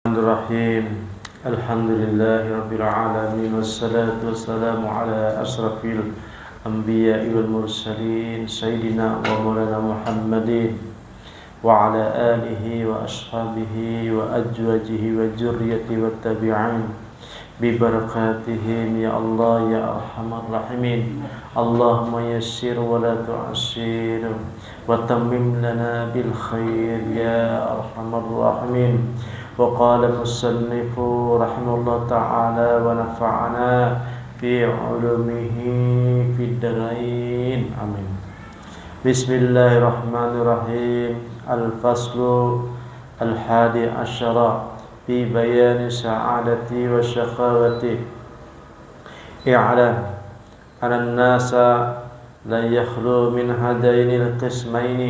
Bismillahirrahmanirrahim. Alhamdulillahirabbil alamin wassalatu wassalamu ala asrafil anbiya'i wal mursalin sayyidina wa maulana Muhammadin wa ala alihi wa ashabihi wa azwajihi wa dzurriyyatihi wat tabi'in bi barakatihim ya Allah ya arhamar rahimin. Allahumma yassir wa la tu'assir wa tammim lana bil khair ya arhamar rahimin. وقال المصنف رحمه الله تعالى ونفعنا في علومه في الدارين آمين. بسم الله الرحمن الرحيم. الفصل الحادي عشر في بيان سعادة وشقاوة. اعلم أن الناس لا يخلو من هذين القسمين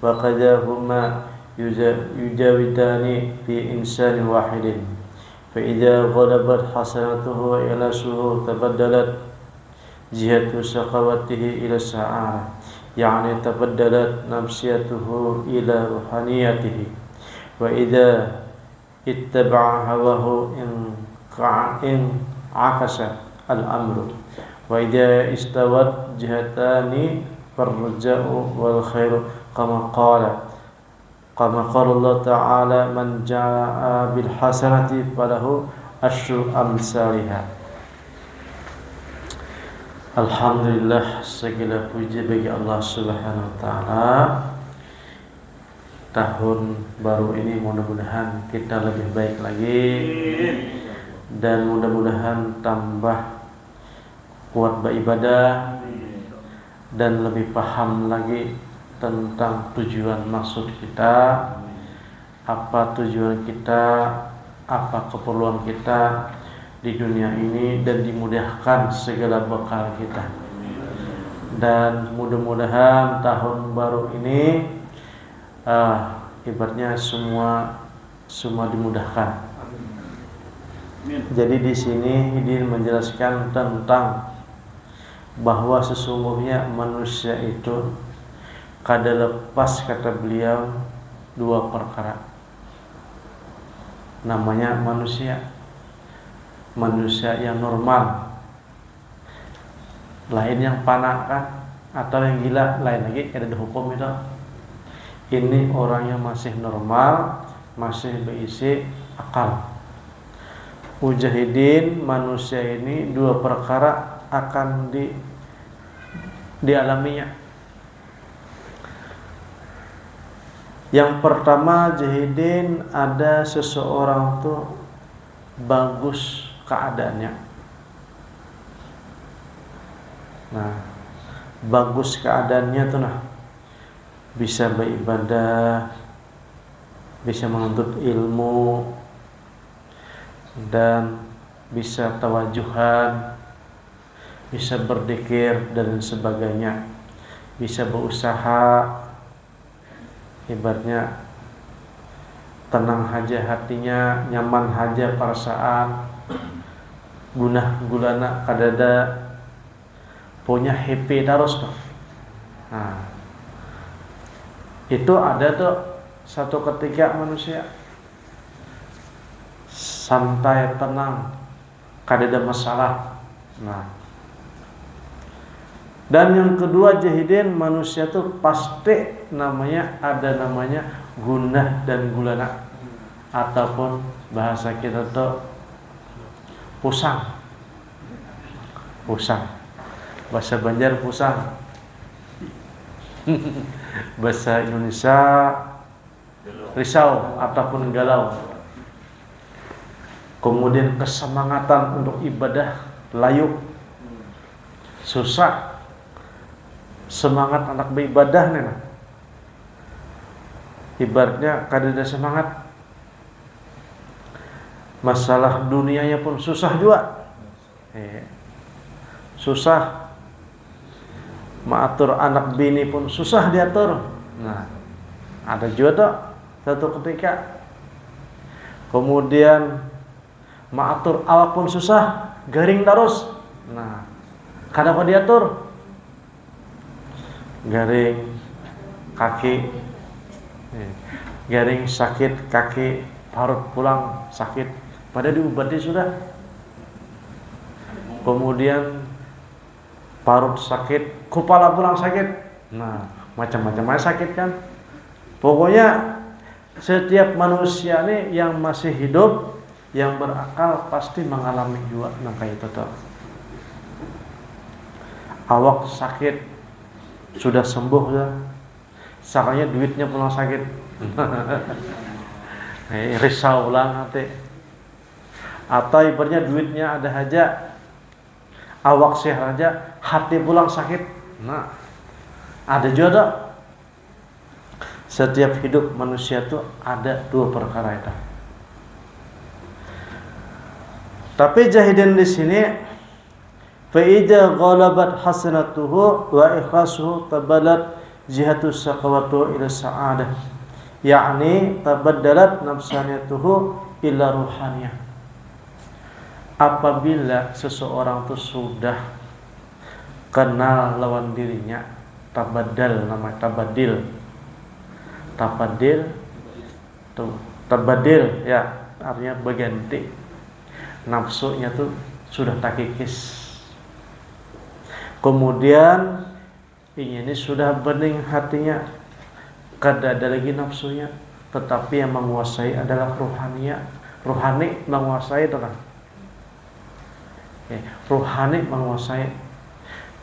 وقداهما يجاودان في إنسان واحد، فإذا غلبت حسناته إخلاصه تبدلت جهة شقاوته إلى السعادة، يعني تبدلت نفسيته إلى روحانيته، وإذا اتبع هواه انعكس الأمر، وإذا استوت جهتان فالرجاء والخير كما قال الله تعالى من جاء بالحسنة فله عشر أمثالها. Alhamdulillah, segala puji bagi Allah Subhanahu wa taala. Tahun baru ini mudah-mudahan kita lebih baik lagi dan mudah-mudahan tambah kuat beribadah dan lebih paham lagi tentang tujuan maksud kita, apa tujuan kita, apa keperluan kita di dunia ini, dan dimudahkan segala bekal kita. Dan mudah-mudahan tahun baru ini ibaratnya semua dimudahkan. Jadi di sini Hidin menjelaskan tentang bahwa sesungguhnya manusia itu kada lepas, kata beliau, dua perkara. Namanya manusia yang normal, lain yang panak kan, atau yang gila, lain lagi, ada hukum itu. Ini orang yang masih normal, masih berisi akal. Mujahidin, manusia ini dua perkara akan dialaminya. Yang pertama, jahidin, ada seseorang tuh bagus keadaannya. Nah, bagus keadaannya tuh bisa beribadah, bisa menuntut ilmu, dan bisa tawajuhan, bisa berzikir dan sebagainya, bisa berusaha, ibaratnya tenang aja hatinya, nyaman aja perasaan, gunah gulana kadada, punya happy terus tuh. Nah, itu ada tuh satu ketika manusia santai, tenang, kadada masalah. Nah, dan yang kedua, jahidin, manusia tuh pasti ada namanya gunah dan gulana, ataupun bahasa kita tuh pusang. Bahasa Banjar pusang. Bahasa Indonesia risau ataupun galau. Kemudian kesemangatan untuk ibadah layu, susah. Semangat anak beribadah nih, ibaratnya kadada semangat. Masalah dunianya pun susah juga, susah. Mengatur anak bini pun susah diatur. Nah, ada juga tuh satu ketika. Kemudian mengatur awak pun susah, garing terus. Nah, kadang diatur. Garing kaki, garing sakit kaki, parut pulang sakit, pada diobati sudah. Kemudian parut sakit, kepala pulang sakit. Nah, macam-macam sakit kan. Pokoknya setiap manusia nih yang masih hidup, yang berakal pasti mengalami juga kayak itu tuh. Awak sakit sudah sembuh ya, sakitnya duitnya pulang sakit. Risau ulang nanti. Atau ibaratnya duitnya ada aja, awak sehat aja, hati pulang sakit. Nah, ada juga. Setiap hidup manusia itu ada dua perkara itu. Tapi Jahidin di sini, fa idza ghalabat hasanatuhu wa ikhasuhu tabalat jihatu saqawatu ila sa'adah, yakni tabaddalat nafsaniyatuhu ila ruhaniyah. Apabila seseorang itu sudah kenal lawan dirinya, tabaddal, nama tabadil ya, artinya berganti. Nafsunya tuh sudah tak kikis. Kemudian ini sudah bening hatinya, kada ada lagi nafsunya, tetapi yang menguasai adalah rohani menguasai teman. Rohani menguasai.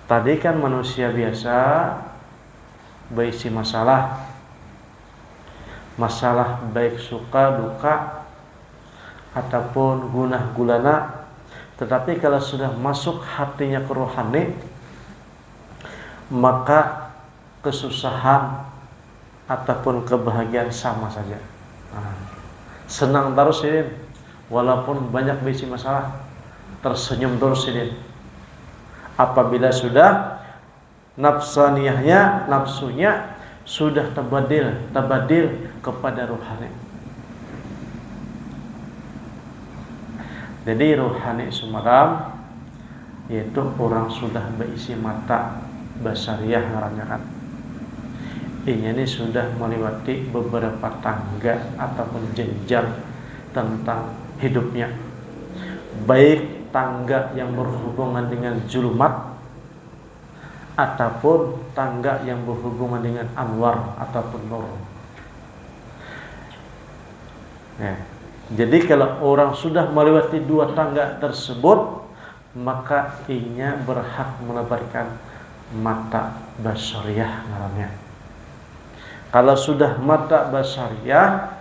Tadi kan manusia biasa berisi masalah baik suka duka ataupun gunah gulana, tetapi kalau sudah masuk hatinya ke rohani, maka kesusahan ataupun kebahagiaan sama saja. Senang terus ini, walaupun banyak berisi masalah, tersenyum terus ini. Apabila sudah nafsunya sudah tabadil kepada rohani. Jadi rohani semalam yaitu orang sudah berisi mata basariyah ngarannya kan. Ini sudah melewati beberapa tangga ataupun jenjang tentang hidupnya. Baik tangga yang berhubungan dengan zulumat ataupun tangga yang berhubungan dengan anwar ataupun nur. Jadi kalau orang sudah melewati dua tangga tersebut, maka ianya berhak melebarkan mata basariyah ngarannya. Kalau sudah mata basariyah,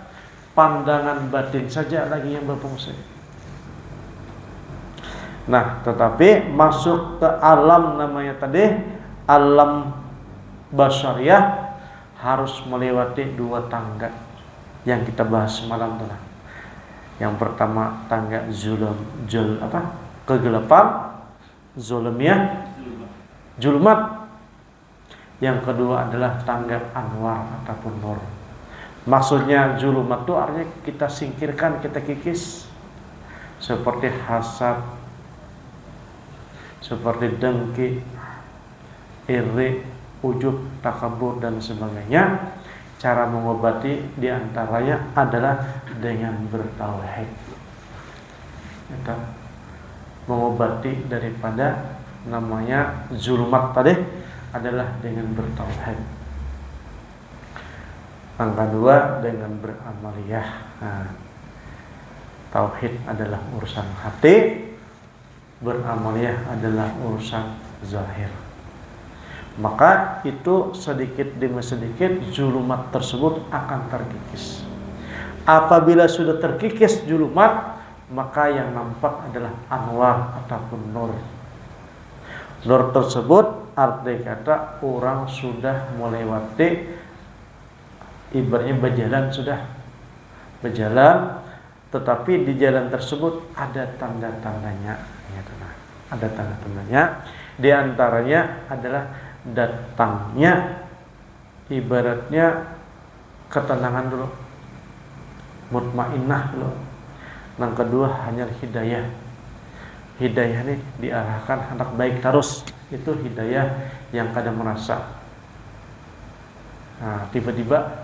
pandangan batin saja lagi yang berfungsi. Nah, tetapi masuk ke alam namanya tadi alam basariyah harus melewati dua tangga yang kita bahas semalam telah. Yang pertama tangga kegelapan, zulumat. Yang kedua adalah tangga anwar ataupun nur. Maksudnya zulumat itu artinya kita singkirkan, kita kikis, seperti hasad, seperti dengki, iri, ujub, takabur dan sebagainya. Cara mengobati diantaranya adalah dengan bertauhid. Kita mengobati daripada namanya zulumat tadi adalah dengan bertauhid. Yang kedua dengan beramaliyah. Tauhid adalah urusan hati, beramaliyah adalah urusan zahir. Maka itu sedikit demi sedikit zulumat tersebut akan terkikis. Apabila sudah terkikis zulumat, maka yang nampak adalah anwar ataupun nur. Nur tersebut arti kata orang sudah melewati, ibaratnya berjalan, tetapi di jalan tersebut ada tanda-tandanya. Ada tanda-tandanya. Di antaranya adalah datangnya ibaratnya ketenangan dulu, mutmainnah dulu. Yang kedua hanya hidayah. Hidayah ini diarahkan hendak baik terus. Itu hidayah yang kadang merasa tiba-tiba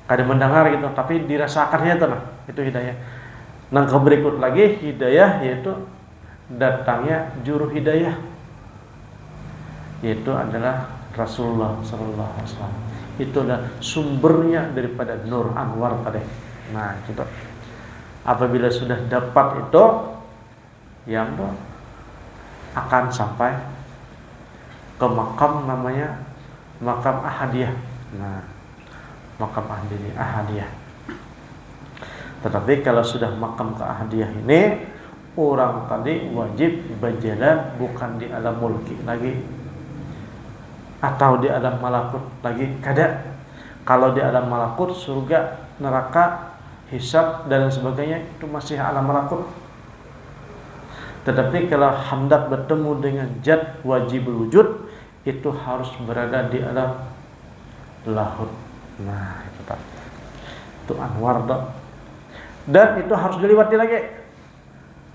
kadang mendengar gitu, tapi dirasakannya tuh itu hidayah. Nah, berikut lagi hidayah yaitu datangnya juru hidayah, yaitu adalah Rasulullah sallallahu alaihi wasallam. Itu adalah sumbernya daripada nur anwar tadi. Nah, gitu. Apabila sudah dapat itu, yang itu akan sampai ke makam namanya makam ahadiyah. Nah, makam ahadiyah. Tetapi kalau sudah makam ke ahadiyah ini, orang tadi wajib berjalan bukan di alam mulki lagi atau di alam malakut lagi, kada. Kalau di alam malakut, surga, neraka, hisab dan sebagainya itu masih alam malakut. Tetapi kalau hendak bertemu dengan zat wajibul wujud, itu harus berada di alam lahut. Nah, itu tadi. Itu anwar dong. Dan itu harus dilewati lagi.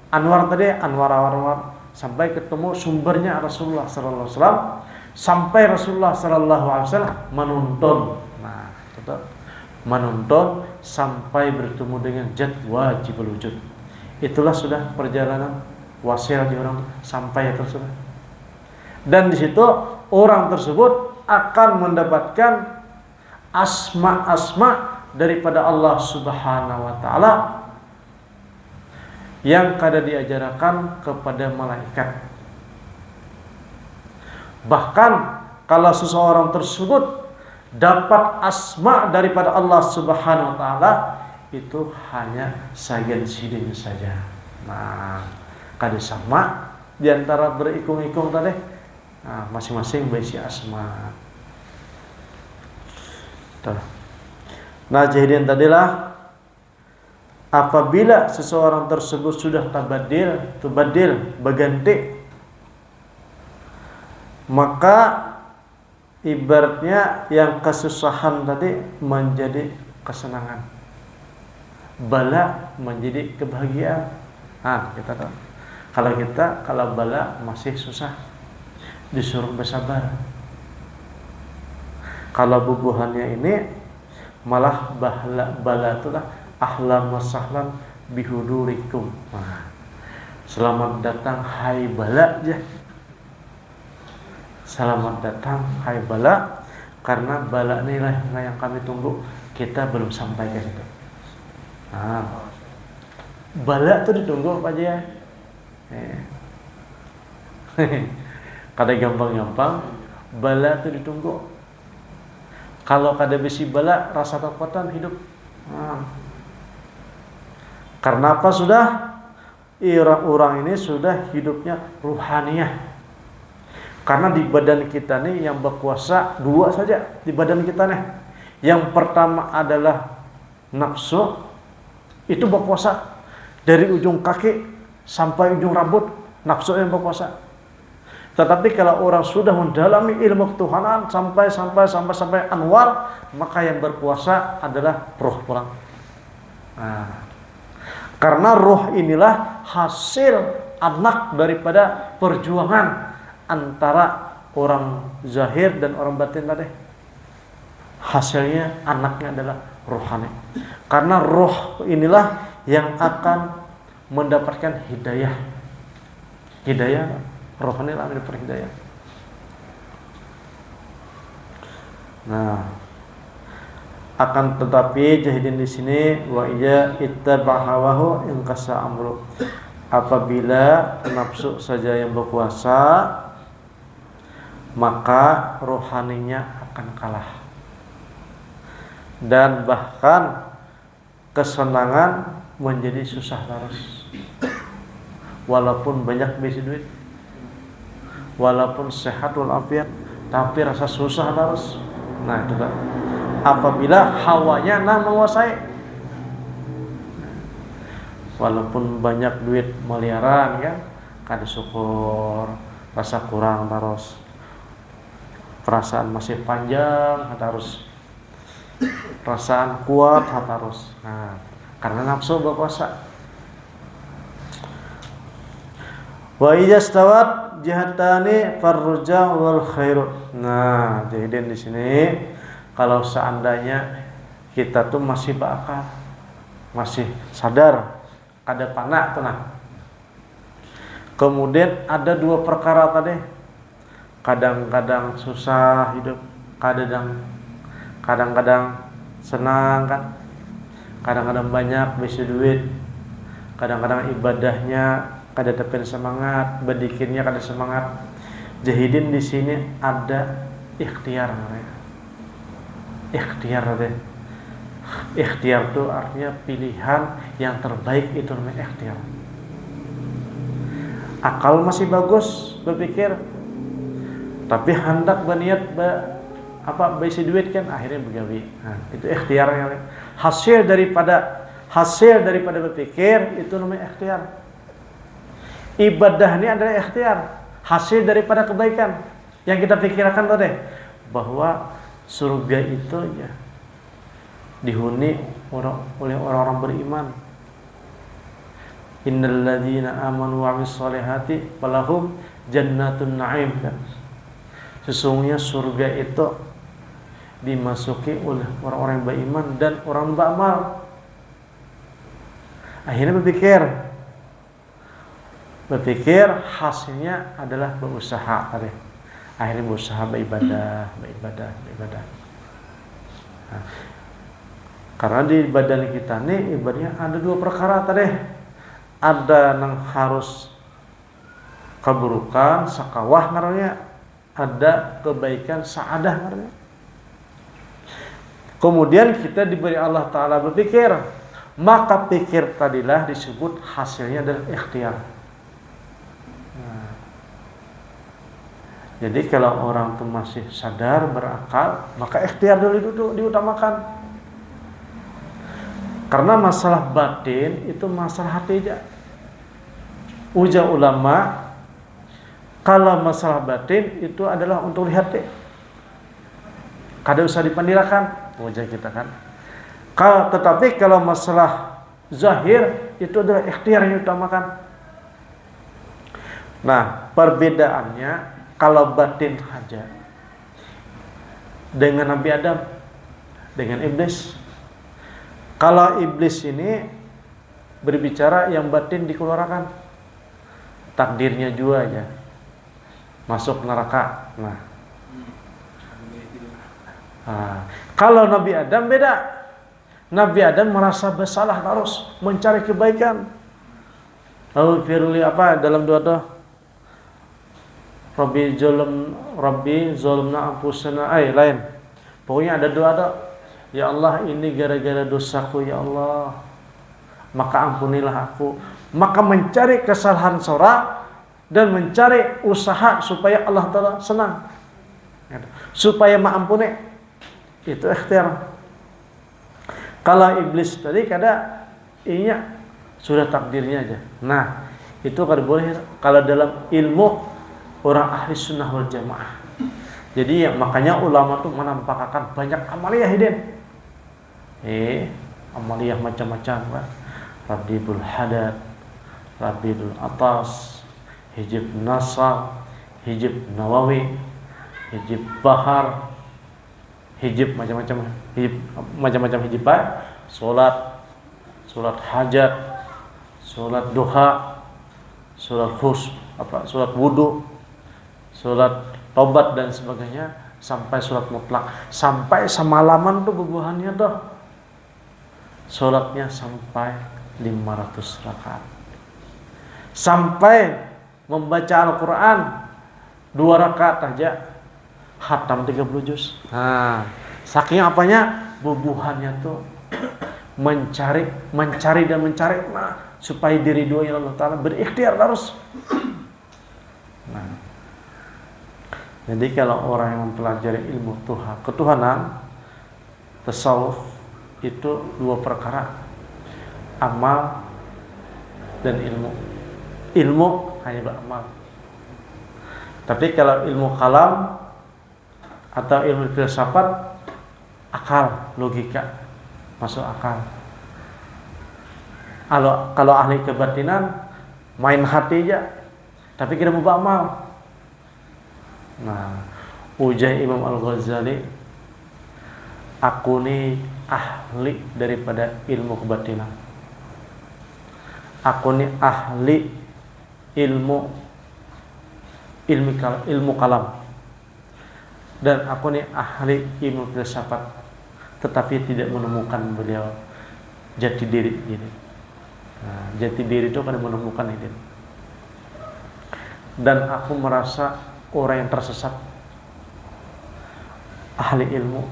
Anwar tadi, anwar sampai ketemu sumbernya Rasulullah sallallahu alaihi wasallam, sampai Rasulullah sallallahu alaihi wasallam menuntun. Nah, itu menuntun sampai bertemu dengan zat wajibul wujud. Itulah sudah perjalanan wasil di orang sampai tersebut. Dan di situ orang tersebut akan mendapatkan asma-asma daripada Allah Subhanahu wa taala yang kada diajarkan kepada malaikat. Bahkan kalau seseorang tersebut dapat asma daripada Allah Subhanahu wa taala, itu hanya sajen sidin saja. Nah, kada sama di antara berikung-ikung tadi. Nah, masing-masing berisi asma. Tuh. Nah, jadi tadilah apabila seseorang tersebut sudah tabadil, berganti, maka ibaratnya yang kesusahan tadi menjadi kesenangan, bala menjadi kebahagiaan. Nah, kita tahu. Kalau bala masih susah, disuruh bersabar. Kalau bubuhannya ini malah bala itulah ahlan wa sahlan bihudurikum. Nah, selamat datang hai bala ya. Selamat datang hai bala, karena bala inilah yang kami tunggu, kita belum sampai ke situ. Nah, bala itu ditunggu apa aja? Kada gampang-gampang, bala itu ditunggu. Kalau kada besi bala, rasa kekuatan hidup. Nah, karena apa? Sudah orang-orang ini sudah hidupnya ruhaniyah. Karena di badan kita nih yang berkuasa dua saja di badan kita nih. Yang pertama adalah nafsu, itu berkuasa dari ujung kaki sampai ujung rambut, nafsu yang berkuasa. Tetapi kalau orang sudah mendalami ilmu ketuhanan sampai anwar, maka yang berkuasa adalah roh pulang. Nah, karena roh inilah hasil anak daripada perjuangan antara orang zahir dan orang batin tadi. Hasilnya anaknya adalah rohani. Karena roh inilah yang akan mendapatkan hidayah. Hidayah rohani lah mendapat hidayah. Nah, akan tetapi jahidin di sini wa iya ittabahawahu in kasa amru. Apabila nafsu saja yang berkuasa, maka rohaninya akan kalah. Dan bahkan kesenangan menjadi susah terus. Walaupun banyak besi duit, walaupun sehat walafiat, tapi rasa susah terus. Nah, itu kan apabila hawanya menguasai. Walaupun banyak duit miliaran kan, kada syukur, rasa kurang terus. Perasaan masih panjang terus. Perasaan kuat terus. Nah, karena nafsu berkuasa. Wa ijastawat jihatani farruja wal khairu. Nah, jadi di sini kalau seandainya kita tuh masih berakal, masih sadar, ada panak tenang. Kemudian ada dua perkara tadi, kadang-kadang susah hidup, kadang-kadang senang kan, kadang-kadang banyak bisa duit, kadang-kadang ibadahnya kada tepen semangat, berdikirnya kada semangat. Jahidin di sini ada ikhtiar namanya. Ikhtiar tadi. Ikhtiar itu artinya pilihan yang terbaik, itu namanya ikhtiar. Akal masih bagus berpikir, tapi hendak berniat berisi duit kan, akhirnya begawi. Nah, itu ikhtiarnya. Hasil daripada berpikir itu namanya ikhtiar. Ibadah ini adalah ikhtiar, hasil daripada kebaikan yang kita pikirkan tadi, bahwa surga itu ya dihuni oleh orang-orang beriman. Innal ladzina amanu wa 'amilus shalihati falahum jannatun na'im. Sesungguhnya surga itu dimasuki oleh orang-orang yang beriman dan orang beramal. Akhirnya berpikir hasilnya adalah berusaha tadi. Akhirnya berusaha beribadah. Nah, karena di badan kita nih ibadahnya ada dua perkara tadi. Ada yang harus keburukan, sakawah namanya, ada kebaikan, saadah namanya. Kemudian kita diberi Allah Ta'ala berpikir, maka pikir tadilah disebut hasilnya adalah ikhtiar. Nah, jadi kalau orang itu masih sadar, berakal, maka ikhtiar dulu diutamakan. Karena masalah batin itu masalah hati aja. Ujar ulama, kalau masalah batin itu adalah untuk lihat deh. Kada usah dipandirakan, ujar kita kan. Tetapi kalau masalah zahir itu adalah ikhtiar yang diutamakan. Nah, perbedaannya kalau batin saja dengan Nabi Adam, dengan iblis. Kalau iblis ini berbicara yang batin dikeluarkan, takdirnya juga aja masuk neraka. Nah, kalau Nabi Adam beda. Nabi Adam merasa bersalah terus, mencari kebaikan. Lalu firli dalam doa Rabbi zalamna anfusana lain. Pokoknya ada doa. Ya Allah, ini gara-gara dosaku ya Allah, maka ampunilah aku. Maka mencari kesalahan seorang dan mencari usaha supaya Allah Ta'ala senang, supaya mengampuni, itu ikhtiar. Kalau iblis tadi kada inya sudah takdirnya aja. Nah, itu kada boleh kalau dalam ilmu orang ahli sunnah wal jamaah. Jadi makanya ulama tuh menampakkan banyak amaliyah hidin. Amaliyah macam-macam kan. Rabdul Hadad, Rabdul Atas, Hijib Nasar, Hijib Nawawi, Hijib Bahar, Hijib macam-macam hijib, Solat hajat, solat duha, solat solat wudu, solat tobat dan sebagainya, sampai solat mutlak, sampai semalaman tuh bubuhannya tuh. Solatnya sampai 500 rakaat. Sampai membaca Al-Quran 2 rakaat aja khatam 30 juz. Nah, saking apanya? Bubuhannya tuh mencari supaya diridhoi Allah Ta'ala, berikhtiar terus. Nah, jadi kalau orang yang mempelajari ilmu ketuhanan, tasawuf, itu 2 perkara, amal dan ilmu. Ilmu hanya beramal. Tapi kalau ilmu kalam atau ilmu filsafat, akal, logika, masuk akal. Kalau ahli kebatinan, main hati aja, tapi kita mau beramal. Nah, ujar Imam Al-Ghazali, aku nih ahli daripada ilmu kebatinan. aku nih ahli ilmu kalam, dan aku nih ahli ilmu filsafat, tetapi tidak menemukan beliau jati diri gini. Nah, jati diri itu kan menemukan ini. Dan aku merasa orang yang tersesat, ahli ilmu,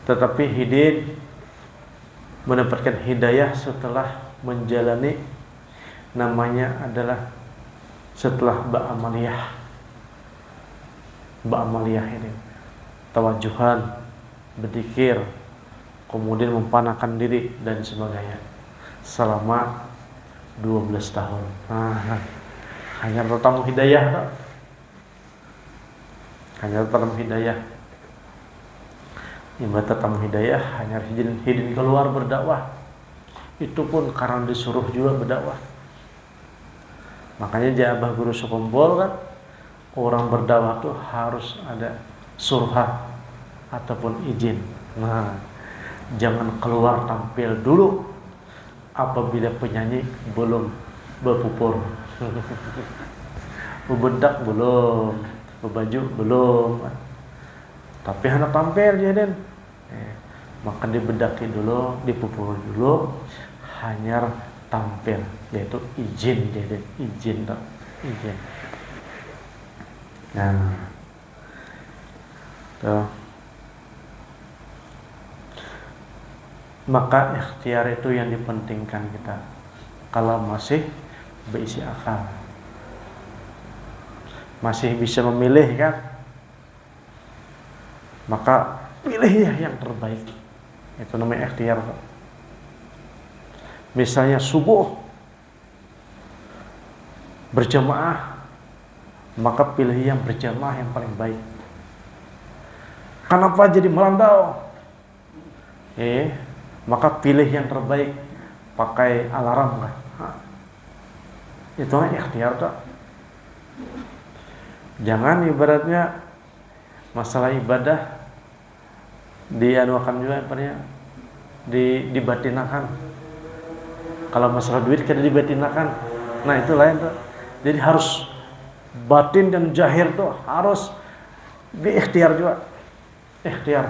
tetapi Hidin mendapatkan hidayah setelah menjalani namanya adalah setelah ba'amaliyah ini, tawajuhan, berzikir, kemudian mempanahkan diri dan sebagainya selama 12 tahun. Nah, hanya tetamu hidayah, hanya tetamu hidayah. Ibarat tetamu hidayah hanya Hidin keluar berdakwah. Itu pun karena disuruh juga berdakwah. Makanya jabah guru sekumpul kan, orang berdakwah tuh harus ada surha ataupun izin. Nah, jangan keluar tampil dulu apabila penyanyi belum berpupur, bebedak belum, berbaju belum, tapi hendak tampil jadi, maka dibedaki dulu, dipupur dulu, hanya tampil, yaitu izin jadi izin. Nah, tuh. Maka ikhtiar itu yang dipentingkan kita. Kalau masih berisi akal, masih bisa memilih kan, maka pilih yang terbaik. Itu namanya ikhtiar. Misalnya subuh berjamaah, maka pilih yang berjamaah yang paling baik. Kenapa jadi merantau? Maka pilih yang terbaik, pakai alarm kan. Itu kan ikhtiar tuh. Jangan ibaratnya masalah ibadah dianuakan juga dibatinakan. Kalau masalah duit kita dibatinakan. Nah, itu lain tuh. Jadi harus batin dan zahir tuh harus diikhtiar juga. Ikhtiar.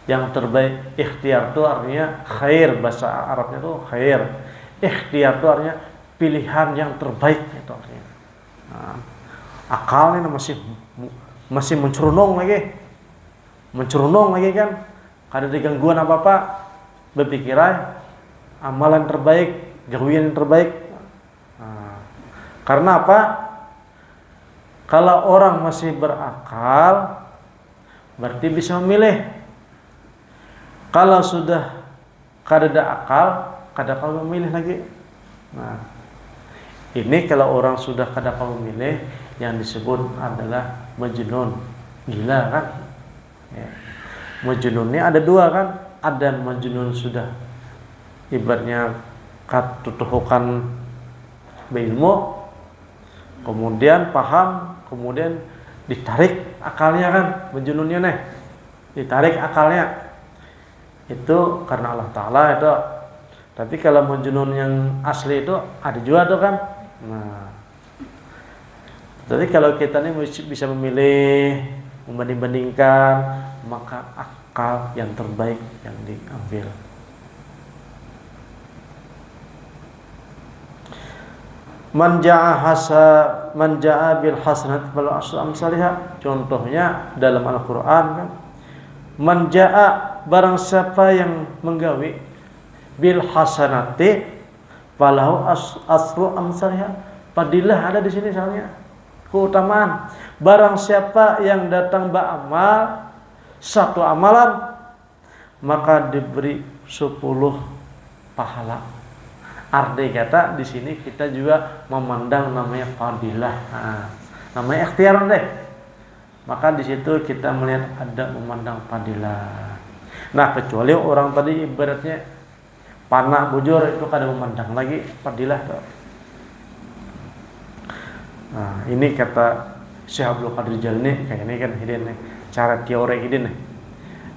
Yang terbaik, ikhtiar itu artinya khair, bahasa Arabnya itu khair. Ikhtiar itu artinya pilihan yang terbaik, itu artinya. Nah, akal ini masih mencerunung lagi kan, kada ada gangguan apa-apa, berpikiran amalan terbaik, gawian yang terbaik. Nah, karena apa? Kalau orang masih berakal, berarti bisa memilih. Kalau sudah kada ada akal, kada kalau memilih lagi. Nah, ini kalau orang sudah kada kalau memilih, yang disebut adalah majnun, gila kan? Ya. Majnun ini ada dua kan? Ada majnun sudah ibaratnya katutuhukan berilmu, kemudian paham, kemudian ditarik akalnya kan, majnunnya nih, ditarik akalnya. Itu karena Allah Ta'ala itu. Tapi kalau majnun yang asli itu ada juga tuh kan. Nah, jadi kalau kita ini bisa memilih, membanding-bandingkan, maka akal yang terbaik yang diambil. Man ja'a bil hasanat falahu asyru amsalihha. Contohnya dalam Al-Qur'an kan, man ja'a, barang siapa yang menggawi, bil hasanati falahu asyru amsalihha. Fadilah ada di sini soalnya, keutamaan. Barang siapa yang datang beramal satu amalan, maka diberi 10 pahala. Arti kata di sini kita juga memandang namanya fadilah. Nah, namanya ikhtiar deh. Maka di situ kita melihat ada memandang fadilah. Nah, kecuali orang tadi ibaratnya panah bujur, itu kada memandang lagi fadilah tuh. Nah, ini kata Syekh Abdul Qadir Jalani, kayak ini kan Hidin nih, cara teori Hidin nih.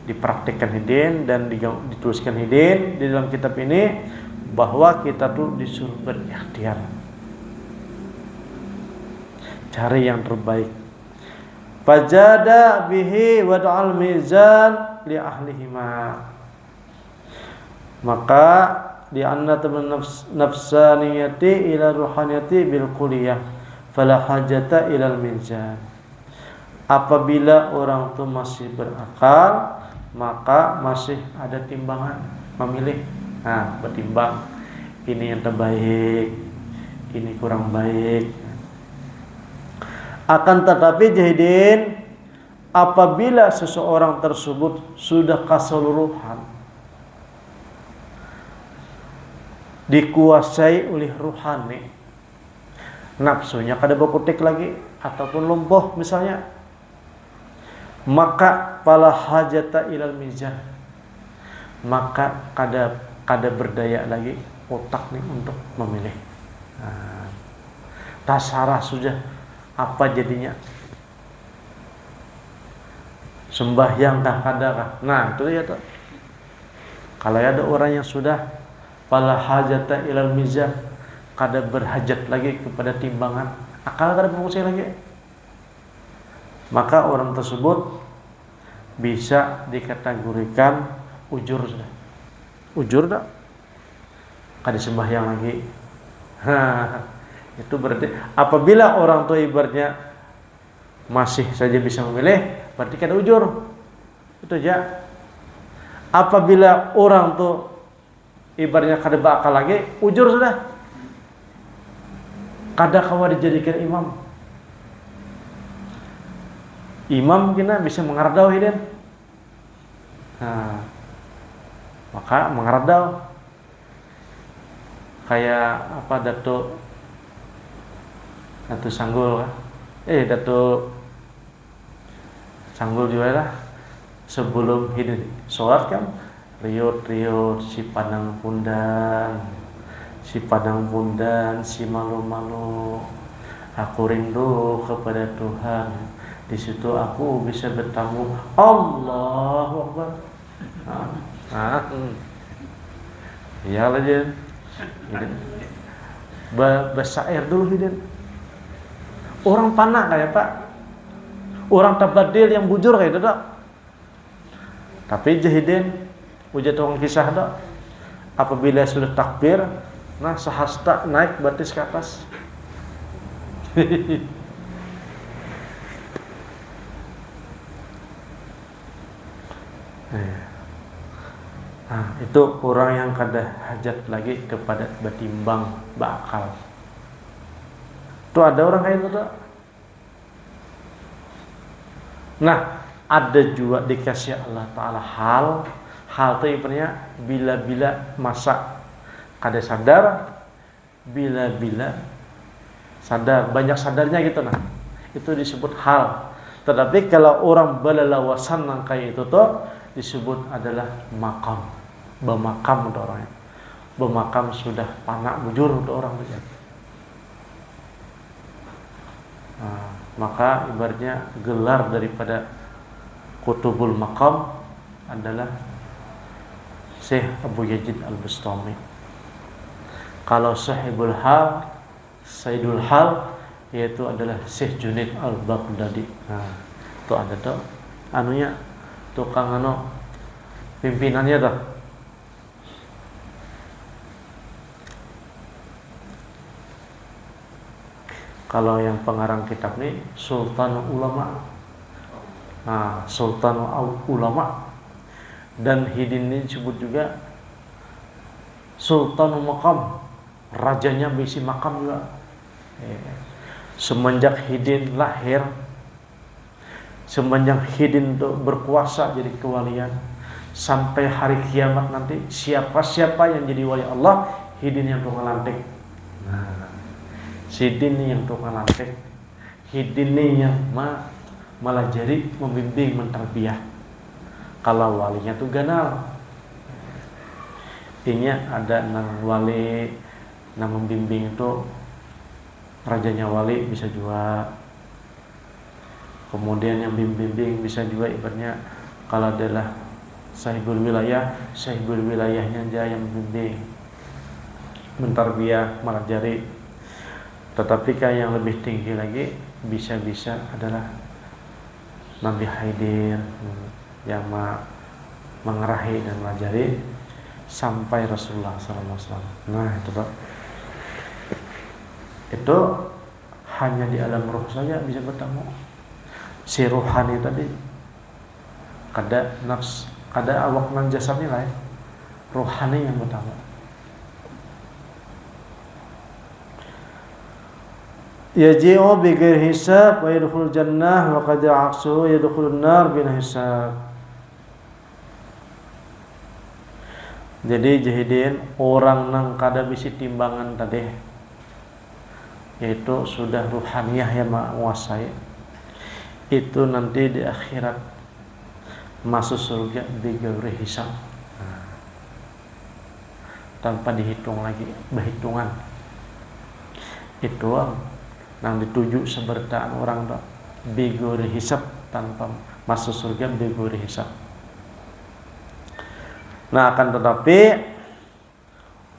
dipraktikkan hidin dan dituliskan hidin di dalam kitab ini bahwa kita tuh disuruh berikhtiar, cari yang terbaik. Fajada bihi wad'al mizan li ahlihima. Maka di anna nafsaniyati ila ruhaniyati bil kulliyah fala hajata ilal mizan. Apabila orang itu masih berakal, maka masih ada timbangan, memilih. Nah, bertimbang, ini yang terbaik, ini kurang baik. Akan tetapi jahidin, apabila seseorang tersebut sudah keseluruhan dikuasai oleh ruhani, nafsunya kada berkutik lagi ataupun lumpuh misalnya, maka fala hajata ilal mizan, maka kada berdaya lagi otak nih untuk memilih. Nah, tasarah sudah apa jadinya, sembahyang kah kada kah. Nah itu ya tuh, kalau ada orang yang sudah fala hajata ilal mizan, kada berhajat lagi kepada timbangan, akal kada berfungsi lagi, maka orang tersebut bisa dikategorikan ujur sudah. Ujur tak? Kada sembahyang lagi. Itu berarti apabila orang tua ibaratnya masih saja bisa memilih, berarti kada ujur. Itu aja. Apabila orang tua ibaratnya kada berakal lagi, ujur sudah. Kada kawa dijadikan imam. Imam kena bisa mengaradau hidin. Nah, maka mengaradau kayak apa Datuk Sanggul kan? Datuk Sanggul juga lah, sebelum hidin sholat kan riut si padang pundan, si malu-malu, aku rindu kepada Tuhan, di situ aku bisa bertemu. Allahu Akbar. Iya lah dia. Bersair dulu hidin. Orang panah kayak Pak, orang tabadil yang bujur kayak itu dok. Tapi jahidin ujar orang kisah dok, apabila sudah takbir, nah sehasta naik batis ke atas. Nah, itu orang yang kada hajat lagi kepada bertimbang bakal. Itu ada orang kayak itu. Nah, ada juga dikasih Allah Ta'ala hal itu ibaratnya bila-bila masa kada sadar, bila-bila sadar, banyak sadarnya gitu nah. Itu disebut hal. Tetapi kalau orang belalawasan yang kayak itu tuh disebut adalah makam. Bermakam untuk orangnya. Bermakam sudah panak bujur untuk orang itu. Nah, maka ibaratnya gelar daripada Kutubul Maqam adalah Syekh Abu Yazid Al-Bustami. Kalau Sahibul Hal, Sayyidul Hal, yaitu adalah Syekh Junaid Al-Baghdadi. Nah, itu ada tuh anunya, tukang pimpinannya tuh. Kalau yang pengarang kitab ini Sultan Ulama. Nah, Sultan Ulama. Dan hidin ini disebut juga Sultan Maqam. Rajanya bisi makam juga. Semenjak hidin lahir, semenjak hidin itu berkuasa jadi kewalian, sampai hari kiamat nanti siapa-siapa yang jadi wali Allah, hidin yang tukang lantik. Nah, hidin yang tukang lantik, hidin yang malah jadi membimbing, mentarbiyah. Kalau walinya tuh ganal, intinya ada nang wali, nang membimbing itu rajanya wali bisa juga. Kemudian yang bimbing bisa juga ibaratnya kalau adalah sahibul wilayahnya aja yang membimbing, mentarbiyah, melajari. Tetapi kan yang lebih tinggi lagi bisa-bisa adalah Nabi Khidir yang mengerahi dan melajari sampai Rasulullah SAW. Nah itu Pak, itu hanya di alam roh saja bisa bertemu. Si ruhani tadi kada nafs, kada awak nan jasad ni lain, rohani yang bertemu. Yaji'u bighairi hisab wa yadkhulul jannah wa qad aqsu yadkhulun nar bila hisab. Jadi jahidin orang nang kada bisi timbangan tadi, yaitu sudah ruhaniyah yang menguasai, itu nanti di akhirat masuk surga bighairi hisab, tanpa dihitung lagi, berhitungan. Itu yang dituju sebertaan orang tak bighairi hisab, tanpa masuk surga bighairi hisab. Nah akan tetapi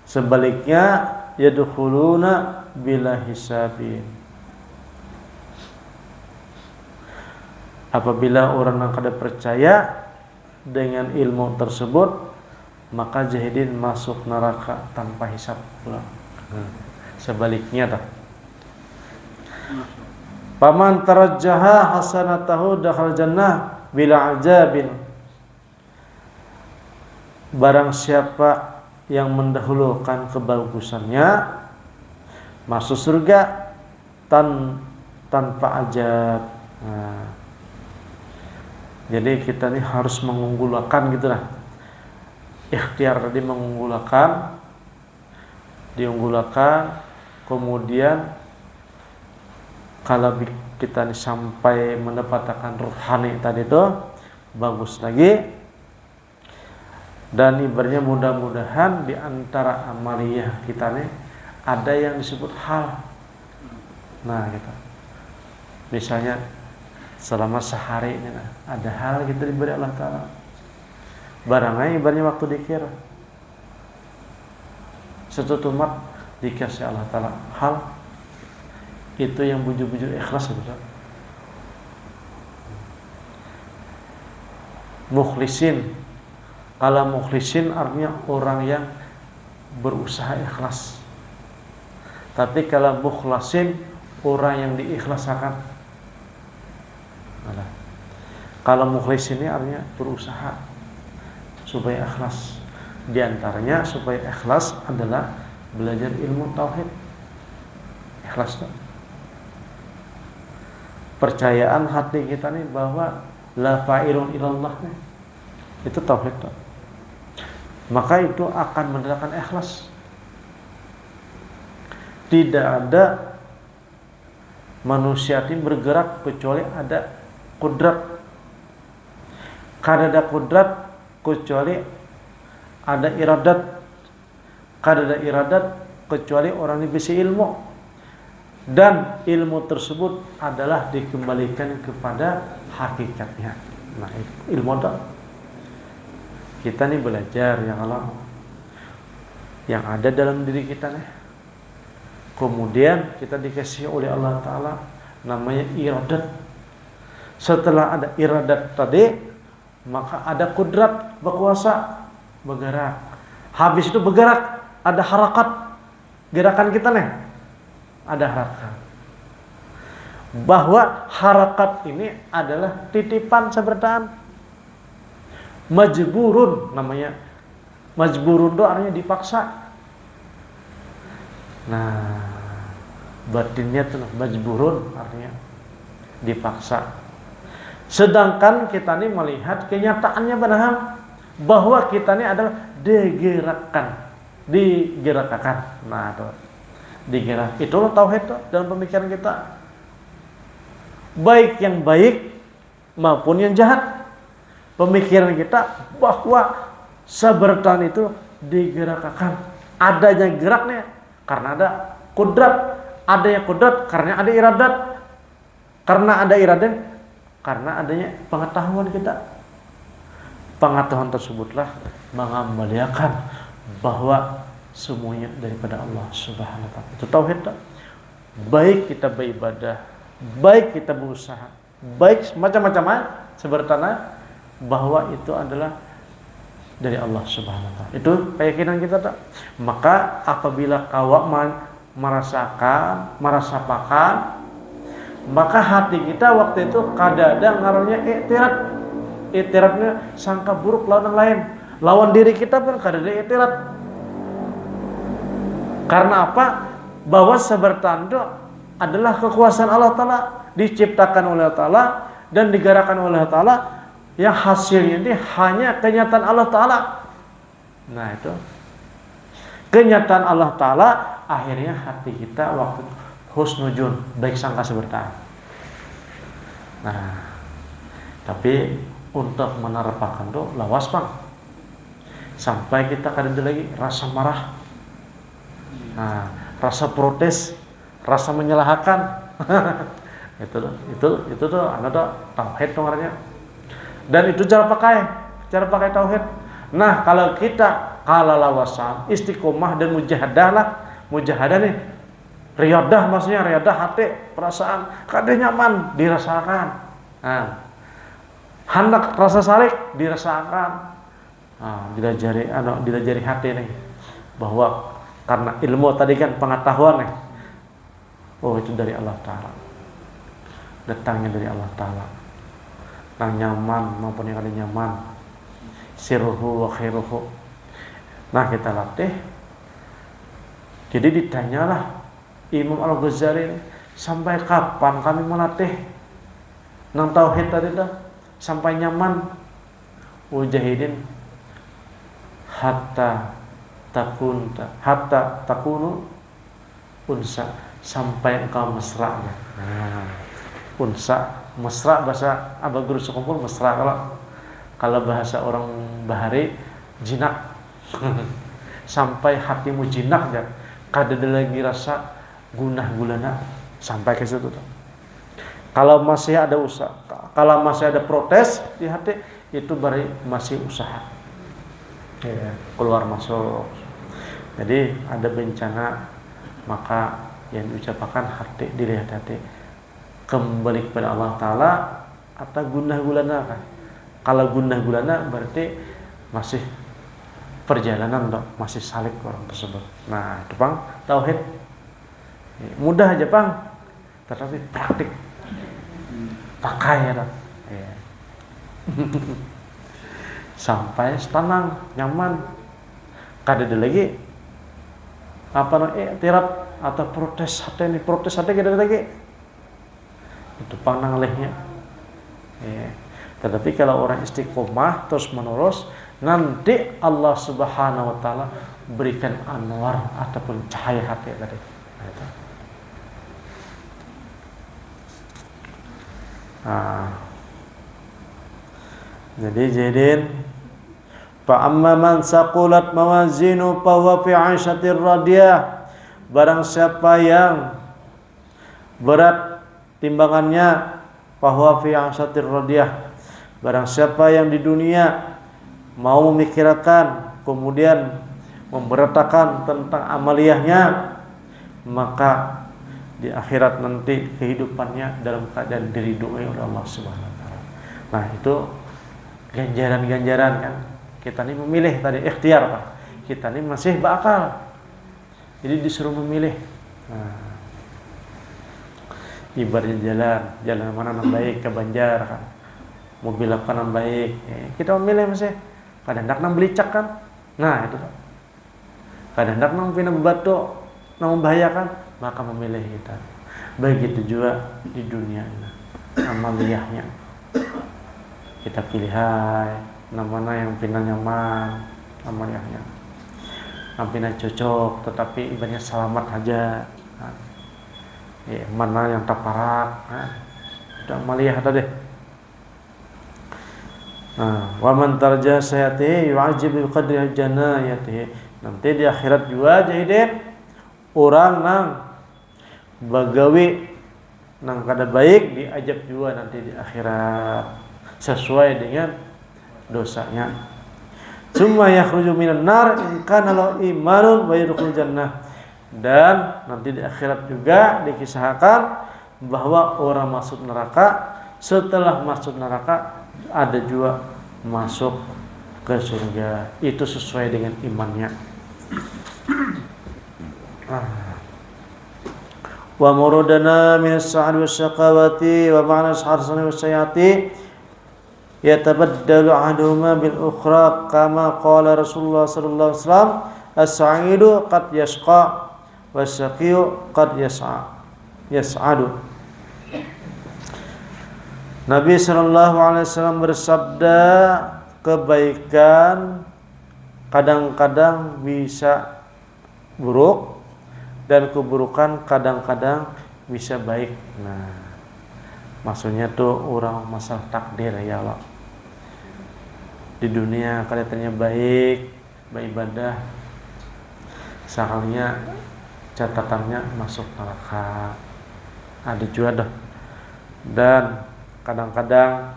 sebaliknya yadkhuluna bila hisabin. Apabila orang yang kada percaya dengan ilmu tersebut, maka jahidin masuk neraka tanpa hisab pula. Sebaliknya dah. Paman tarajjaha hasanatahu dakhal jannah bila ajabin. Barang siapa yang mendahulukan kebagusannya masuk surga tanpa ajab. Nah, jadi kita ni harus mengunggulakan gitulah. Ikhtiar tadi diunggulakan, kemudian kalau kita ni sampai mendapatkan ruhani tadi itu bagus lagi. Dan ibaratnya mudah-mudahan di antara amaliyah kita nih ada yang disebut hal. Nah gitu. Misalnya selama sehari ini ada hal kita diberi Allah Ta'ala. Barangnya ibaratnya waktu dikir setutumat dikasih Allah Ta'ala hal, itu yang bujur-bujur ikhlas gitu. Mukhlisin. Kalau mukhlisin artinya orang yang berusaha ikhlas. Tapi kalau mukhlasin orang yang diikhlaskan. Kalau mukhlisin ini artinya berusaha supaya ikhlas. Di antaranya supaya ikhlas adalah belajar ilmu tauhid. Ikhlas tak? Percayaan hati kita nih bahwa la fa'ilun ilallah nih, itu tauhid tak? Maka itu akan mendatangkan ikhlas. Tidak ada manusia ini bergerak kecuali ada kudrat. Kada ada kudrat kecuali ada iradat. Kada ada iradat kecuali orang ini bisa ilmu. Dan ilmu tersebut adalah dikembalikan kepada hakikatnya. Nah, ilmu tak? Kita nih belajar yang Allah yang ada dalam diri kita nih. Kemudian kita dikasih oleh Allah Ta'ala namanya iradat. Setelah ada iradat tadi, maka ada kudrat, berkuasa, bergerak. Habis itu bergerak, ada harakat. Gerakan kita nih ada harakat. Bahwa harakat ini adalah titipan sebertaan. Majburun namanya. Majburun itu artinya dipaksa. Nah, batinnya itu majburun artinya dipaksa. Sedangkan kita ini melihat kenyataannya benar bahwa kita ini adalah digerakkan. Nah, itu digerak. Itulah tauhid itu dalam pemikiran kita. Baik yang baik maupun yang jahat. Pemikiran kita bahwa sebertan itu digerakkan. Adanya geraknya karena ada kudrat. Adanya kudrat karena ada iradat. Karena ada iradat karena adanya pengetahuan kita. pengetahuan tersebutlah mengembalikan bahwa semuanya daripada Allah Subhanahu wa taala. Itu tauhid tak? Baik kita beribadah, baik kita berusaha, baik macam-macam sebertana bahwa itu adalah dari Allah Subhanahu wa taala. Itu keyakinan kita tak? Maka apabila kau merasakan, maka hati kita waktu itu kadang-kadang ngaruhnya i'tirad. I'tiradnya sangka buruk lawan yang lain. Lawan diri kita pun kadang-kadang i'tirad. Karena apa? Bahwa sebertanda adalah kekuasaan Allah Ta'ala, diciptakan oleh Allah Ta'ala dan digerakkan oleh Allah Ta'ala, yang hasilnya ini hanya kenyataan Allah Ta'ala. Nah itu kenyataan Allah Ta'ala, akhirnya hati kita waktu husnuzon, baik sangka sebertanda. Nah tapi untuk menerpakan itu lawas bang, sampai kita kadang lagi rasa marah, nah, rasa protes, rasa menyalahkan. itu tuh anda tuh tauhid nomornya. Dan itu cara pakai tauhid. Nah kalau kita lawasan, istiqomah dan mujahadah lah, mujahadah nih, riyadah maksudnya, riyadah hati, perasaan, kadang nyaman dirasakan. Nah, hendak rasa salik dirasakan. Nah, dilajari hati nih, bahwa karena ilmu tadi kan pengetahuan nih, oh itu dari Allah Ta'ala, datangnya dari Allah Ta'ala. Nah nyaman maupun yang ada nyaman, sirruhu wa khairuhu. Nah kita latih. Jadi ditanyalah Imam Al-Ghazali, sampai kapan kami melatih nang tauhid tadi dah sampai nyaman? Mujahidin hatta takunu unsa, sampai engkau mesra. Nah, unsa mesra bahasa Abah Guru sekumpul mesra, kalau bahasa orang bahari jinak. Sampai hatimu jinak ya, kada ada lagi rasa gunah gulana, sampai ke situ tuh. Kalau masih ada usaha, kalau masih ada protes di hati, itu berarti masih usaha ya, keluar masuk. Jadi ada bencana, maka yang diucapkan hati, dilihat hati, kembali kepada Allah Ta'ala atau gunah gulana kan. Kalau gunah gulana berarti masih perjalanan dok, masih salik orang tersebut. Nah itu bang, tauhid mudah aja bang, tetapi praktik pakai ya dok ya. Sampai tenang, nyaman, kada ada lagi tirat atau protes hati kada ada lagi. Itu pandang lehnya ya. Tetapi kalau orang istiqomah terus menerus, nanti Allah Subhanahu wa taala berikan anwar ataupun cahaya hati tadi. Nah, itu. Jadi fa amma man saqulat mawazinu fa huwa fi 'aishatir radiyah. Barang siapa yang berat timbangannya, fa huwa fi 'aishatir radiyah. Barang siapa yang di dunia mau memikirkan kemudian memberatakan tentang amaliyahnya, maka di akhirat nanti kehidupannya dalam keadaan diridhoi oleh Allah Subhanahu wa taala. Nah, itu ganjaran-ganjaran kan. Kita ini memilih tadi, ikhtiar Pak. Kita ini masih berakal. Jadi disuruh memilih. Nah, ibaratnya jalan mana yang baik ke Banjar kan. Mobil apa yang baik. Kita memilih masih. Kadang hendak nang belicak kan. Nah, itu kan. Kadang hendak nang pindah batu, nang membahayakan, maka memilih kita. Begitu juga di dunia ini. Amaliyahnya. Kita pilih mana yang pindah nyaman, amaliyahnya. Yang pindah cocok, tetapi ibaratnya selamat aja. Nah, mana yang terparak. Nah, itu amaliyah tadi. Nah, wa man tarja sayati yu'ajib bi qadri janayatihi. Nanti di akhirat juga jadi orang nang bagawi nang kada baik diajab juga nanti di akhirat sesuai dengan dosanya. Summa yakhruju minan nar in kana lahu imanun wa yadkhulul jannah. Dan nanti di akhirat juga dikisahkan bahwa orang masuk neraka, setelah masuk neraka ada juga masuk ke surga. Itu sesuai dengan imannya. Wa muradana min as-sa'd was-shaqawati wa ma'na as-harsani was-sayati yatabaddalu ahaduhuma bil ukhra kama qala Rasulullah sallallahu alaihi wasallam as-sa'idu qad yashqa was-shaqiyu qad yas'adu. Nabi sallallahu alaihi wasallam bersabda, kebaikan kadang-kadang bisa buruk dan keburukan kadang-kadang bisa baik. Nah, maksudnya tuh orang masalah takdir ya Allah. Di dunia kelihatannya baik, beribadah, sekalinya catatannya masuk neraka. Ada juga dah. Dan kadang-kadang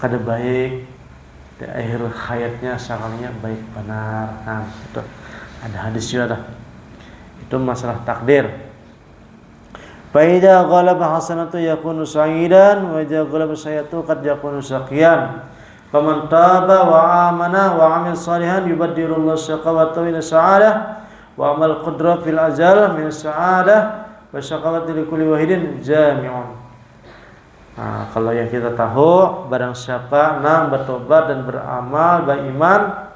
kada baik, di akhir hayatnya sekalinya baik benar. Nah, itu ada hadis juga dah. Itu masalah takdir. Fa idza ghalaba hasanatu yakunu sa'idan wa idza ghalaba sayyi'atu qad yakunu saqiyan. Faman taba wa amana wa 'amila salihan yubaddilullahu syaqawata ila sa'adah wa amal qudra fil ajal min sa'adah wa syaqawati likulli wahidin jami'un. Nah, kalau yang kita tahu, barang siapa bertobat dan beramal beriman,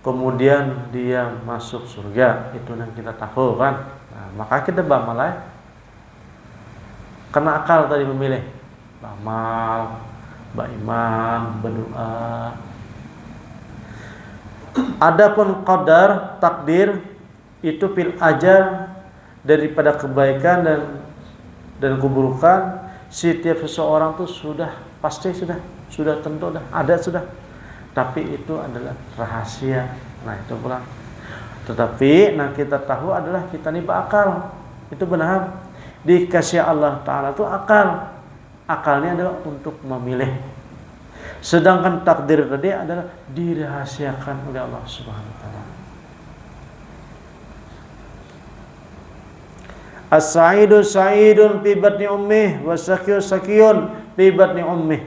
kemudian dia masuk surga, itu yang kita tahu kan. Nah, maka kita beramal ya. Karena akal tadi memilih beramal, beriman, berdoa. Adapun qadar, takdir itu fil ajal, daripada kebaikan dan keburukan, setiap seseorang tuh sudah pasti sudah tentu ada sudah. Tapi itu adalah rahasia. Nah, itu pulang. Tetapi yang kita tahu adalah kita ini berakal. Itu benar. Dikasih Allah Ta'ala itu akal. Akalnya adalah untuk memilih. Sedangkan takdir tadi adalah dirahasiakan oleh Allah Subhanahu wa Ta'ala. As-sa'idu sa'idun fi batni ummih wa sakiyun sakiyun fi batni ummih.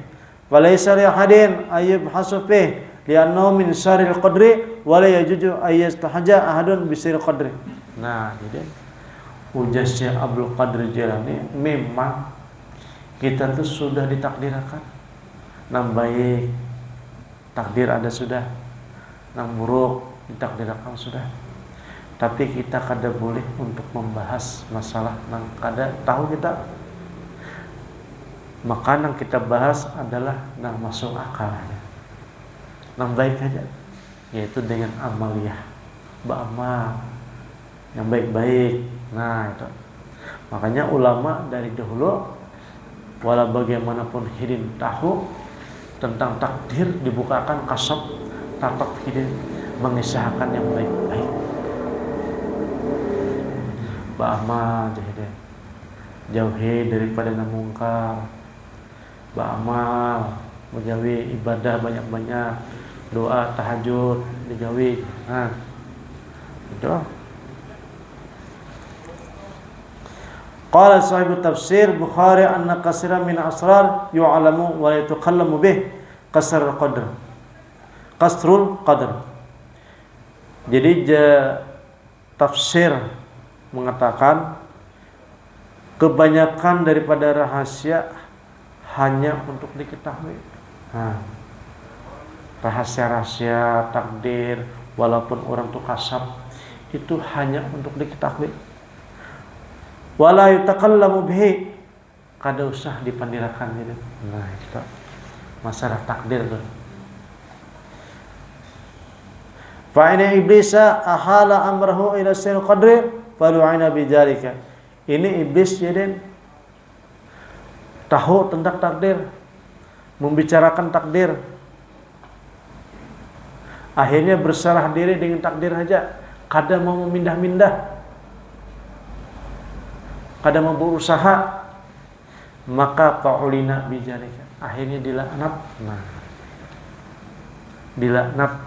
Walaysa li ahadin ayyubhasu fih li'annahu min syarril qadri wa la yajuzu ayyastahja ahadun bi syarril qadri. Nah, jadi ujar Syekh Abdul Qadir Jilani, memang kita tuh sudah ditakdirkan. Nang baik takdir ada sudah, nang buruk ditakdirkan sudah. Tapi kita kada boleh untuk membahas masalah nang kada tahu kita. Maka yang kita bahas adalah yang masuk akal aja, yang baik aja, yaitu dengan amaliyah, beramal yang baik-baik. Nah, itu makanya ulama dari dahulu, walau bagaimanapun hidin tahu tentang takdir, dibukakan kasab tatak hidin mengisahkan yang baik-baik. Beramal hidin, jauhi daripada yang mungkar. Beramal, menjauhi ibadah banyak-banyak, doa tahajud dijauhi. Nah, itu. Qala sahibu tafsir Bukhari anna katsiran min asrar yu'lamu wa la yatakallamu bih kasrul qadr. Jadi tafsir mengatakan kebanyakan daripada rahasia hanya untuk diketahui. Nah, rahasia-rahasia takdir walaupun orang itu kasab itu hanya untuk diketahui. Wala yutakallamu bihi, kada usah dipandirakan gitu. Nah, itu masalah takdir tuh. Fa inna iblisa ahala amrahu ila sirr qadri falu'ina bidzalika. Ini iblis jadi tahu tentang takdir, membicarakan takdir, akhirnya berserah diri dengan takdir saja, kada mau memindah-mindah, kada mau berusaha, maka fa'ulina bidzalika, akhirnya dilaknat. Nah, dilaknat.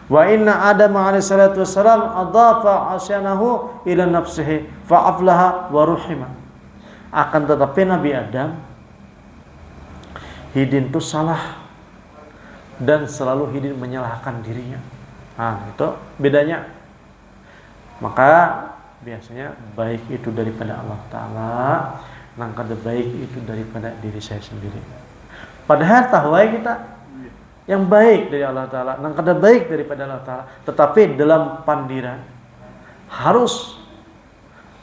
Wa inna Adam alaihi salatu wassalam adhafa asyanahu ila nafsihi fa aflaha wa ruhima. Akan tetapi Nabi Adam hidin itu salah dan selalu hidin menyalahkan dirinya. Nah, itu bedanya. Maka biasanya baik itu daripada Allah Ta'ala, nang kada baik itu daripada diri saya sendiri. Padahal tahu kita yang baik dari Allah Ta'ala, nang kada baik daripada Allah Ta'ala, tetapi dalam pandiran harus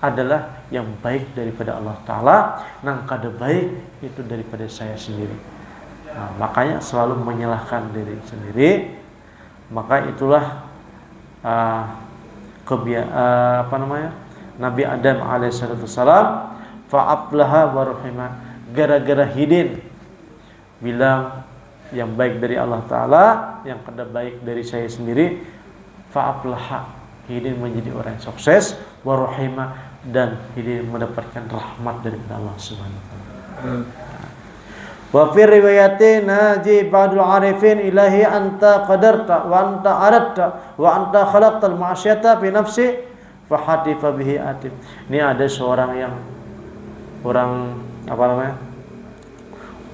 adalah yang baik daripada Allah Ta'ala, nang kada baik itu daripada saya sendiri. Nah, makanya selalu menyalahkan diri sendiri. Maka itulah Nabi Adam alaihissalam fa'aflaha wa rahimah, gara-gara hidin bilang yang baik dari Allah Ta'ala, yang kada baik dari saya sendiri, fa'aflaha, hidin menjadi orang yang sukses, wa rahimah, dan hidin mendapatkan rahmat dari Allah Subhanahu wa Ta'ala. Wa fi riwayatin naji ba'dul arifin ilahi anta qadarta wa anta aradta wa anta khalaqtal ma'asyata fi nafsi fa hatifa bihi atib. Ini ada seorang yang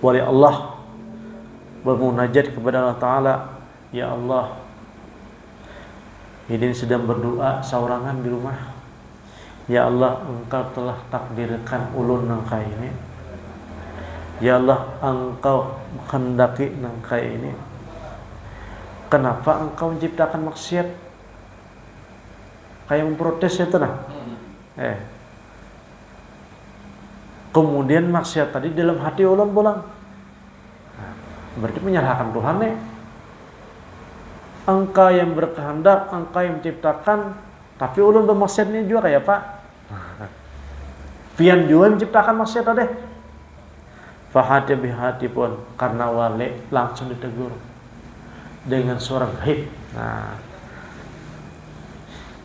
wali Allah bermunajat kepada Allah Ta'ala, ya Allah, hidin sedang berdoa saurangan di rumah. Ya Allah, Engkau telah takdirkan ulun nangkai ini. Ya Allah, Engkau hendaki nangkai ini. Kenapa Engkau menciptakan maksiat? Kayak memprotes itu nah. Kemudian maksiat tadi dalam hati ulun pulang. Berarti menyalahkan Tuhan nih. Engkau yang berkehendak, Engkau yang menciptakan, tapi ulun bermaksiat ini juga kayak Pak. Pian juga menciptakan maksiat tadi. Fahati bihati pun karena wali langsung ditegur dengan suara gaib. Nah,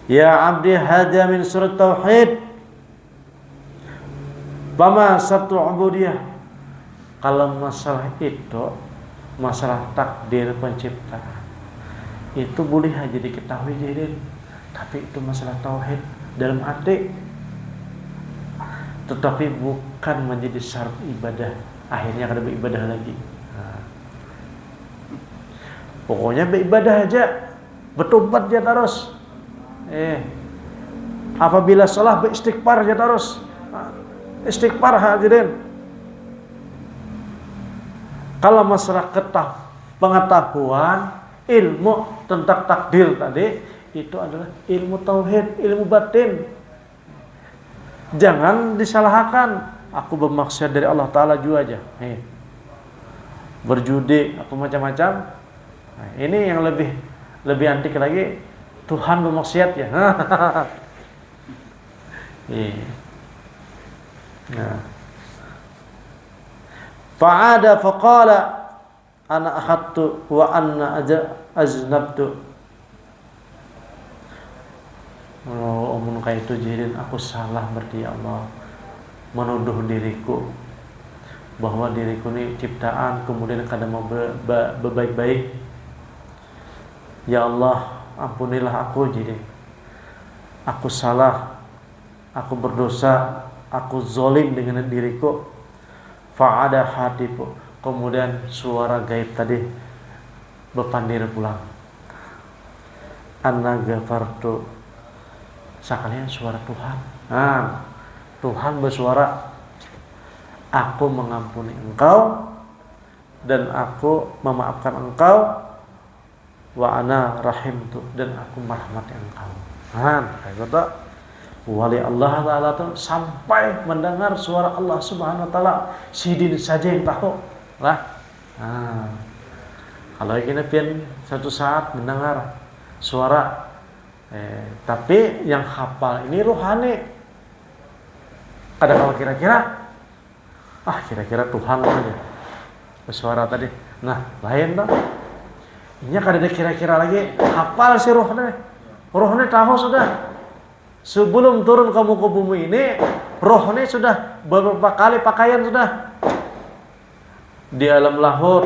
ya abdi hada min surat tauhid. Bama satu ubudiyah. Kalau masalah itu, masalah takdir pencipta, itu boleh aja diketahui jadi, tapi itu masalah tauhid dalam hati, tetapi bukan menjadi syarat ibadah. Akhirnya kada beribadah lagi. Nah, pokoknya beribadah aja, bertobat aja terus. Apabila salah beristighfar aja terus. Istighfar hadirin. Kalau masalah pengetahuan ilmu tentang takdir tadi, itu adalah ilmu tauhid, ilmu batin. Jangan disalahkan. Aku bermaksud dari Allah Ta'ala juga aja. Berjudi, apa macam-macam. Nah, ini yang lebih antik lagi. Tuhan bermaksiat ya. Nah. Fa'ada faqala ana akhadtu wa anna aznabtu. Omong kayak itu jadi aku salah berarti ya Allah, menuduh diriku bahwa diriku ini ciptaan kemudian kadang mau berbaik-baik. Ya Allah, ampunilah aku jadi aku salah, aku berdosa, aku zalim dengan diriku. Fa'ada hatiku, kemudian suara gaib tadi berpandir pulang. Anna ghafartu, sekalian suara Tuhan. Nah, Tuhan bersuara, aku mengampuni engkau dan aku memaafkan engkau, wa ana rahimtu, dan aku merahmati engkau. Nah, kayak gitu. Wali Allah Ta'ala itu sampai mendengar suara Allah Subhanahu Wa Ta'ala, sidin saja yang tahu lah. Nah, kalau ini pian satu saat mendengar suara, tapi yang hafal ini rohani. Ada kalau kira-kira, kira-kira Tuhan aja bersuara tadi. Nah, lain dong. Ini kada ada kira-kira lagi, hafal si rohnya. Rohnya tahu sudah. Sebelum turun kamu ke bumi ini, rohnya sudah beberapa kali pakaian sudah di alam lahut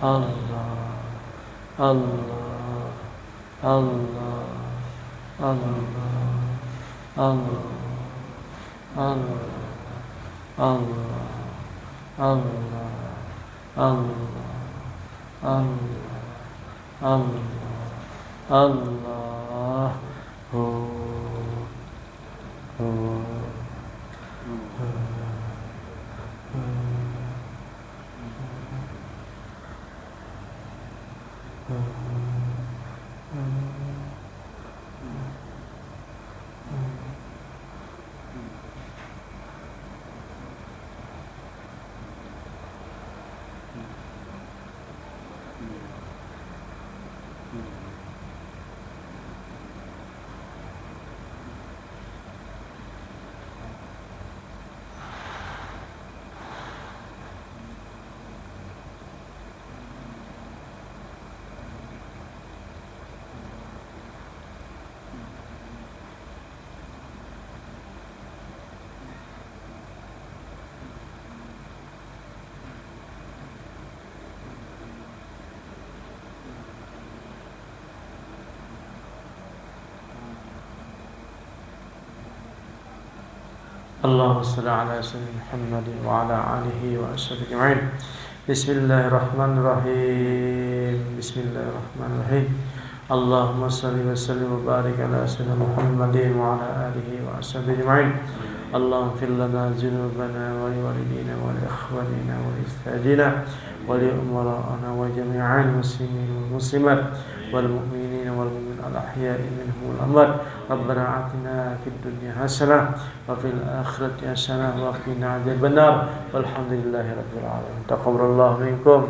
Allah, Allah, Allah, Allah, Allah, Allah, Allah, Allah, Allah, Allah, Allah, اللهم صل على سيدنا محمد وعلى آله وصحبه أجمعين. بسم الله الرحمن الرحيم. بسم الله الرحمن الرحيم. اللهم صل وسلم وبارك على سيدنا محمد وعلى آله وصحبه أجمعين. اللهم اغفر لنا ذنوبنا ولوالدينا ولإخواننا ولأجدادنا ولأمراءنا وجميع المسلمين والمسلمات والمؤمنين والمؤمنات الأحياء منهم والأموات. ربنا آتنا في الدنيا حسنة وفي الآخرة حسنة وقنا عذاب النار والحمد لله رب العالمين. تقبل الله منكم.